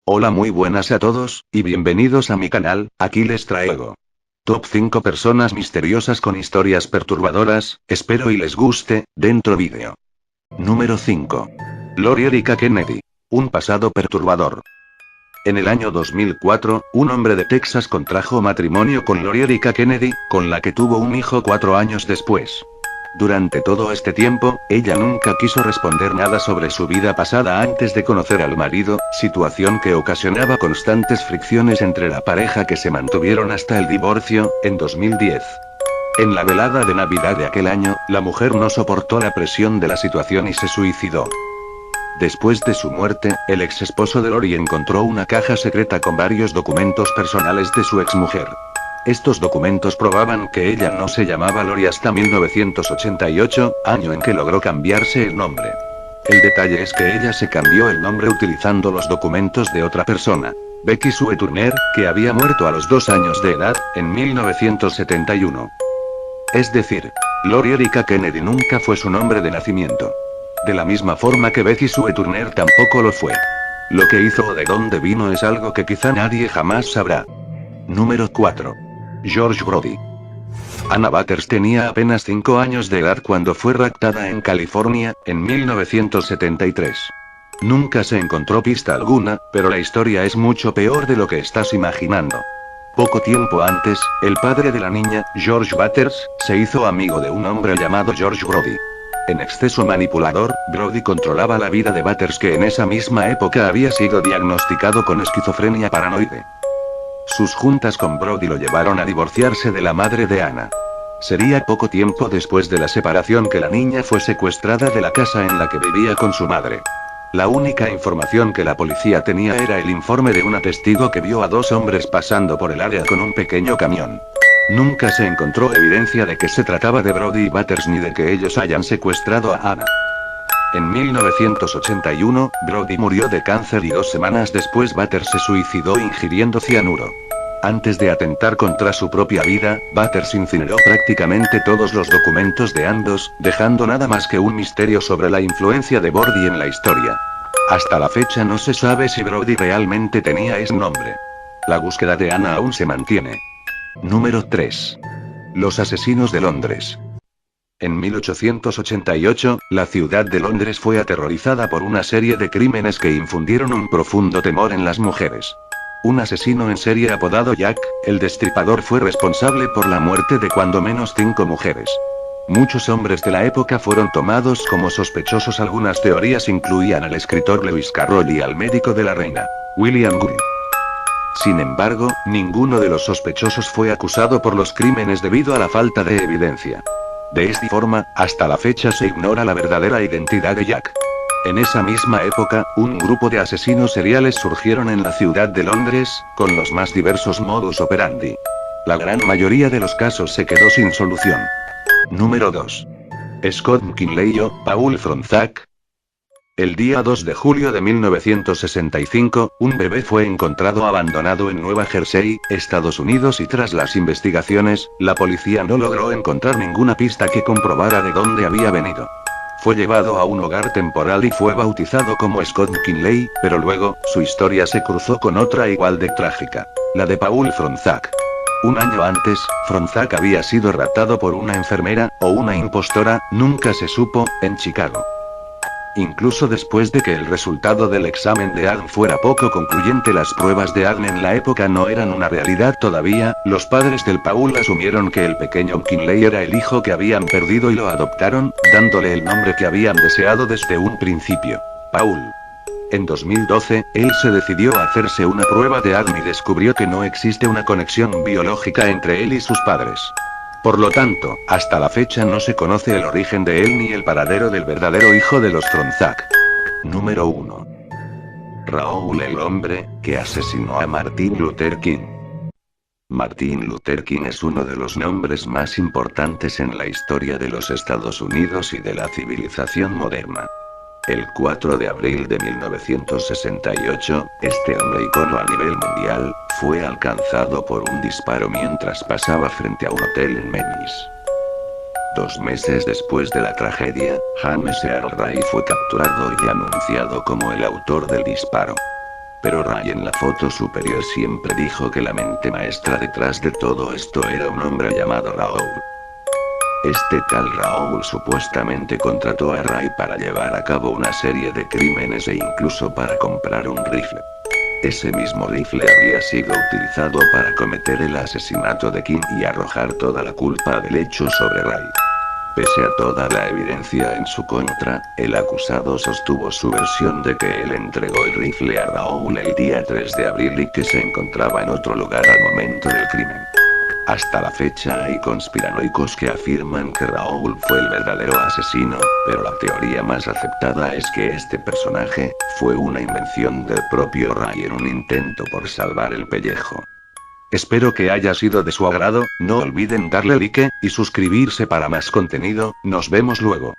Hola, muy buenas a todos, y bienvenidos a mi canal. Aquí les traigo Top 5 personas misteriosas con historias perturbadoras. Espero y les guste. Dentro vídeo. Número 5. Lori Erica Kennedy. Un pasado perturbador. En el año 2004, un hombre de Texas contrajo matrimonio con Lori Erica Kennedy, con la que tuvo un hijo 4 años después. Durante todo este tiempo, ella nunca quiso responder nada sobre su vida pasada antes de conocer al marido, situación que ocasionaba constantes fricciones entre la pareja que se mantuvieron hasta el divorcio, en 2010. En la velada de Navidad de aquel año, la mujer no soportó la presión de la situación y se suicidó. Después de su muerte, el ex esposo de Lori encontró una caja secreta con varios documentos personales de su exmujer. Estos documentos probaban que ella no se llamaba Lori hasta 1988, año en que logró cambiarse el nombre. El detalle es que ella se cambió el nombre utilizando los documentos de otra persona, Becky Sue Turner, que había muerto a los 2 años de edad, en 1971. Es decir, Lori Erica Kennedy nunca fue su nombre de nacimiento. De la misma forma que Becky Sue Turner tampoco lo fue. Lo que hizo o de dónde vino es algo que quizá nadie jamás sabrá. Número 4. George Brody. Anna Butters tenía apenas 5 años de edad cuando fue raptada en California, en 1973. Nunca se encontró pista alguna, pero la historia es mucho peor de lo que estás imaginando. Poco tiempo antes, el padre de la niña, George Butters, se hizo amigo de un hombre llamado George Brody. En exceso manipulador, Brody controlaba la vida de Butters, que en esa misma época había sido diagnosticado con esquizofrenia paranoide. Sus juntas con Brody lo llevaron a divorciarse de la madre de Anna. Sería poco tiempo después de la separación que la niña fue secuestrada de la casa en la que vivía con su madre. La única información que la policía tenía era el informe de una testigo que vio a 2 hombres pasando por el área con un pequeño camión. Nunca se encontró evidencia de que se trataba de Brody y Butters ni de que ellos hayan secuestrado a Anna. En 1981, Brody murió de cáncer y 2 semanas después Butters se suicidó ingiriendo cianuro. Antes de atentar contra su propia vida, Butters incineró prácticamente todos los documentos de ambos, dejando nada más que un misterio sobre la influencia de Brody en la historia. Hasta la fecha no se sabe si Brody realmente tenía ese nombre. La búsqueda de Anna aún se mantiene. Número 3. Los asesinos de Londres. En 1888, la ciudad de Londres fue aterrorizada por una serie de crímenes que infundieron un profundo temor en las mujeres. Un asesino en serie apodado Jack, el Destripador, fue responsable por la muerte de cuando menos 5 mujeres. Muchos hombres de la época fueron tomados como sospechosos. Algunas teorías incluían al escritor Lewis Carroll y al médico de la reina, William Goode. Sin embargo, ninguno de los sospechosos fue acusado por los crímenes debido a la falta de evidencia. De esta forma, hasta la fecha se ignora la verdadera identidad de Jack. En esa misma época, un grupo de asesinos seriales surgieron en la ciudad de Londres, con los más diversos modus operandi. La gran mayoría de los casos se quedó sin solución. Número 2. Scott McKinley o Paul Fronczak. El día 2 de julio de 1965, un bebé fue encontrado abandonado en Nueva Jersey, Estados Unidos, y tras las investigaciones, la policía no logró encontrar ninguna pista que comprobara de dónde había venido. Fue llevado a un hogar temporal y fue bautizado como Scott McKinley, pero luego, su historia se cruzó con otra igual de trágica, la de Paul Fronczak. Un año antes, Fronczak había sido raptado por una enfermera, o una impostora, nunca se supo, en Chicago. Incluso después de que el resultado del examen de ADN fuera poco concluyente, las pruebas de ADN en la época no eran una realidad todavía. Los padres del Paul asumieron que el pequeño McKinley era el hijo que habían perdido y lo adoptaron, dándole el nombre que habían deseado desde un principio, Paul. En 2012, él se decidió a hacerse una prueba de ADN y descubrió que no existe una conexión biológica entre él y sus padres. Por lo tanto, hasta la fecha no se conoce el origen de él ni el paradero del verdadero hijo de los Fronczak. Número 1. Raúl, el hombre que asesinó a Martin Luther King. Martin Luther King es uno de los nombres más importantes en la historia de los Estados Unidos y de la civilización moderna. El 4 de abril de 1968, este hombre icono a nivel mundial, fue alcanzado por un disparo mientras pasaba frente a un hotel en Memphis. 2 meses después de la tragedia, James Earl Ray fue capturado y anunciado como el autor del disparo. Pero Ray en la foto superior siempre dijo que la mente maestra detrás de todo esto era un hombre llamado Raoul. Este tal Raoul supuestamente contrató a Ray para llevar a cabo una serie de crímenes e incluso para comprar un rifle. Ese mismo rifle habría sido utilizado para cometer el asesinato de Kim y arrojar toda la culpa del hecho sobre Ray. Pese a toda la evidencia en su contra, el acusado sostuvo su versión de que él entregó el rifle a Raoul el día 3 de abril y que se encontraba en otro lugar al momento del crimen. Hasta la fecha hay conspiranoicos que afirman que Raoul fue el verdadero asesino, pero la teoría más aceptada es que este personaje fue una invención del propio Ray en un intento por salvar el pellejo. Espero que haya sido de su agrado, no olviden darle like y suscribirse para más contenido, nos vemos luego.